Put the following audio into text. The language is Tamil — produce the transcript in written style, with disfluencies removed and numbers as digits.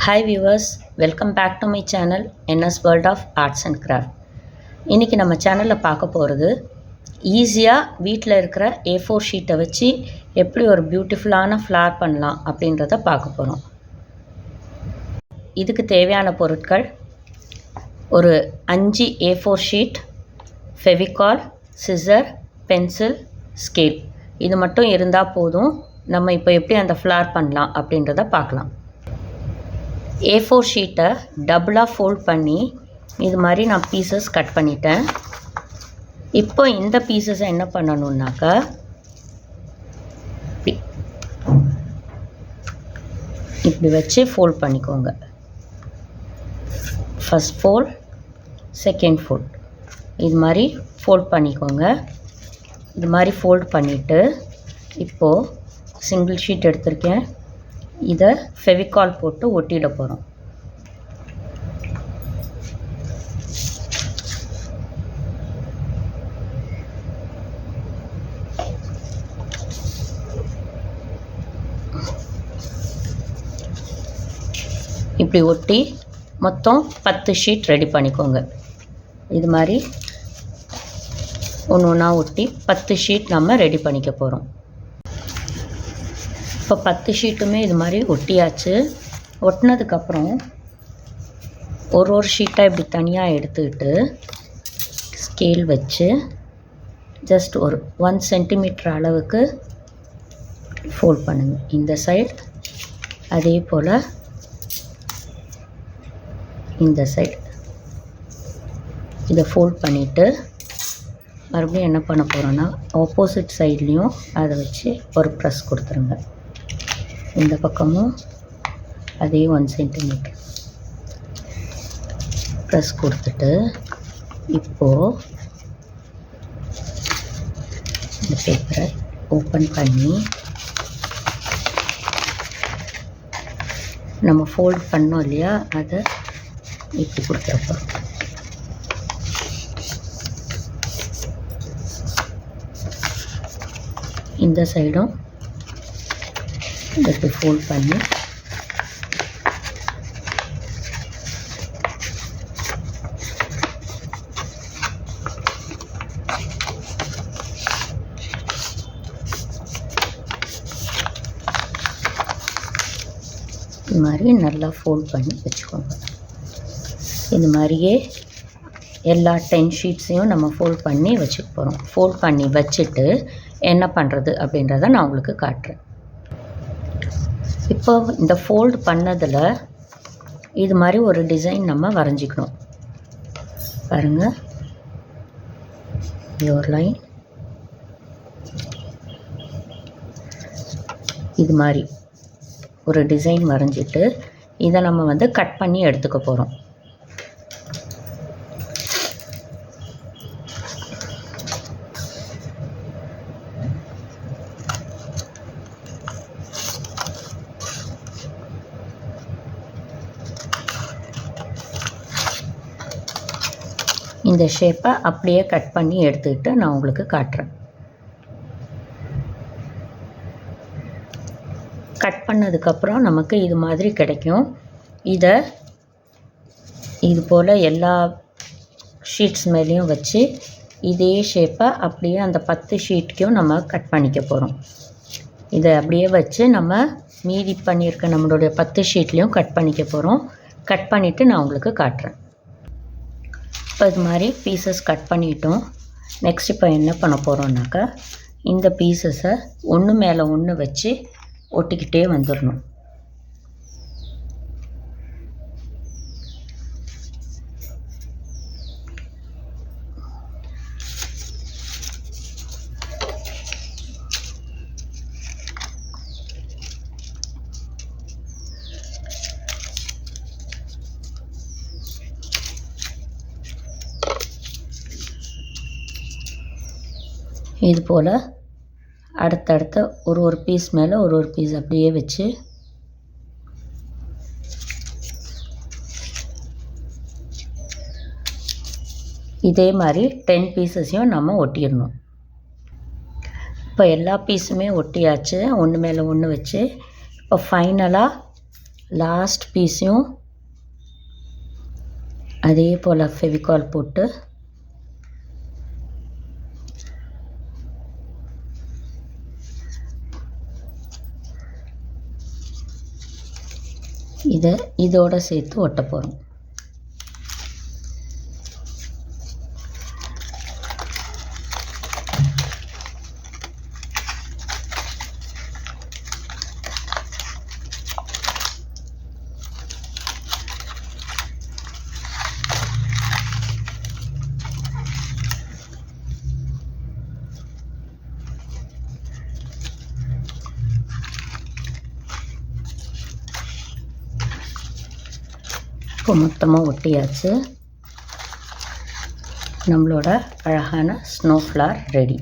Hi viewers, welcome back to my channel NS world of arts and craft. இன்றைக்கி நம்ம சேனலில் பார்க்க போகிறது ஈஸியாக வீட்டில் இருக்கிற A4 ஷீட்டை வச்சு எப்படி ஒரு பியூட்டிஃபுல்லான ஃப்ளார் பண்ணலாம் அப்படின்றத பார்க்க போகிறோம். இதுக்கு தேவையான பொருட்கள் ஒரு 5 A4 sheet, Fevicol, scissor, pencil, scale. இது மட்டும் இருந்தால் போதும். நம்ம இப்போ எப்படி அந்த ஃப்ளார் பண்ணலாம் அப்படின்றத பார்க்கலாம். A4 ஷீட்டை டபுளாக ஃபோல்ட் பண்ணி இது மாதிரி நான் பீசஸ் கட் பண்ணிட்டேன். இப்போ இந்த பீசஸை என்ன பண்ணணுன்னாக்கா இப்படி வச்சு ஃபோல்ட் பண்ணிக்கோங்க. ஃபஸ்ட் ஃபோல்ட், செகண்ட் ஃபோல்ட், இது மாதிரி ஃபோல்ட் பண்ணிக்கோங்க. இது மாதிரி ஃபோல்ட் பண்ணிவிட்டு இப்போது சிங்கிள் ஷீட் எடுத்திருக்கேன். இதை ஃபெவிகால் போட்டு ஒட்டிட போகிறோம். இப்படி ஒட்டி மொத்தம் 10 ஷீட் ரெடி பண்ணிக்கோங்க. இது மாதிரி ஒன்று ஒன்றா ஒட்டி 10 ஷீட் நம்ம ரெடி பண்ணிக்க போகிறோம். இப்போ 10 ஷீட்டுமே இது மாதிரி ஒட்டியாச்சு. ஒட்டினதுக்கப்புறம் ஒரு ஷீட்டாக இப்படி தனியாக எடுத்துக்கிட்டு ஸ்கேல் வச்சு ஜஸ்ட் ஒரு 1 சென்டிமீட்டர் அளவுக்கு ஃபோல்ட் பண்ணுங்கள். இந்த சைடு அதே போல் இந்த சைடு இதை ஃபோல்ட் பண்ணிவிட்டு மறுபடியும் என்ன பண்ண போகிறோன்னா ஆப்போசிட் சைட்லேயும் அதை வச்சு ஒரு ப்ரெஸ் கொடுத்துருங்க. இந்த பக்கமும் அதே 1 சென்டிமீட்டர் ப்ரெஸ் கொடுத்துட்டு இப்போது இந்த பேப்பரை ஓப்பன் பண்ணி நம்ம ஃபோல்ட் பண்ணோம் இல்லையா, அதை இப்படி கொடுத்துருப்போம். இந்த சைடும் இப்படி ஃபோல்ட் பண்ணி இது மாதிரி நல்லா ஃபோல்ட் பண்ணி வச்சுக்கோங்க. இது மாதிரியே எல்லா 10 ஷீட்ஸையும் நம்ம ஃபோல்ட் பண்ணி வச்சுக்க போகிறோம். ஃபோல்ட் பண்ணி வச்சுட்டு என்ன பண்ணுறது அப்படின்றத நான் உங்களுக்கு காட்டுறேன். இப்போ இந்த ஃபோல்டு பண்ணதில் இது மாதிரி ஒரு டிசைன் நம்ம வரைஞ்சிக்கணும். பாருங்கள், யோர் லைன் இது மாதிரி ஒரு டிசைன் வரைஞ்சிட்டு இதை நம்ம கட் பண்ணி எடுத்துக்க போகிறோம். இந்த ஷேப்பை அப்படியே கட் பண்ணி எடுத்துக்கிட்டு நான் உங்களுக்கு காட்டுறேன். கட் பண்ணதுக்கப்புறம் நமக்கு இது மாதிரி கிடைக்கும். இதை இது போல் எல்லா ஷீட்ஸ் மேலேயும் வச்சு இதே ஷேப்பை அப்படியே அந்த 10 ஷீட்க்கும் நம்ம கட் பண்ணிக்க போகிறோம். இதை அப்படியே வச்சு நம்ம மீதி பண்ணியிருக்க நம்மளுடைய 10 ஷீட்லேயும் கட் பண்ணிக்க போகிறோம். கட் பண்ணிவிட்டு நான் உங்களுக்கு காட்டுறேன். இப்போ இது மாதிரி பீசஸ் கட் பண்ணிட்டோம். நெக்ஸ்ட் இப்போ என்ன பண்ண போகிறோம்னாக்கா இந்த பீசஸை ஒன்று மேலே ஒன்று வச்சு ஒட்டிக்கிட்டே வந்துடணும். இது போல் அடுத்தடுத்த ஒரு பீஸ் மேலே ஒரு பீஸ் அப்படியே வச்சு இதே மாதிரி 10 பீசஸையும் நம்ம ஒட்டிடணும். இப்போ எல்லா பீஸுமே ஒட்டியாச்சு, ஒன்று மேலே ஒன்று வச்சு. இப்போ ஃபைனலாக லாஸ்ட் பீஸையும் அதே போல் ஃபெவிகால் போட்டு இதோட சேர்த்து ஒட்ட போகிறோம். இப்போ மொத்தமாக ஒட்டியாச்சு. நம்மளோட அழகான ஸ்னோ ஃப்ளவர் ரெடி.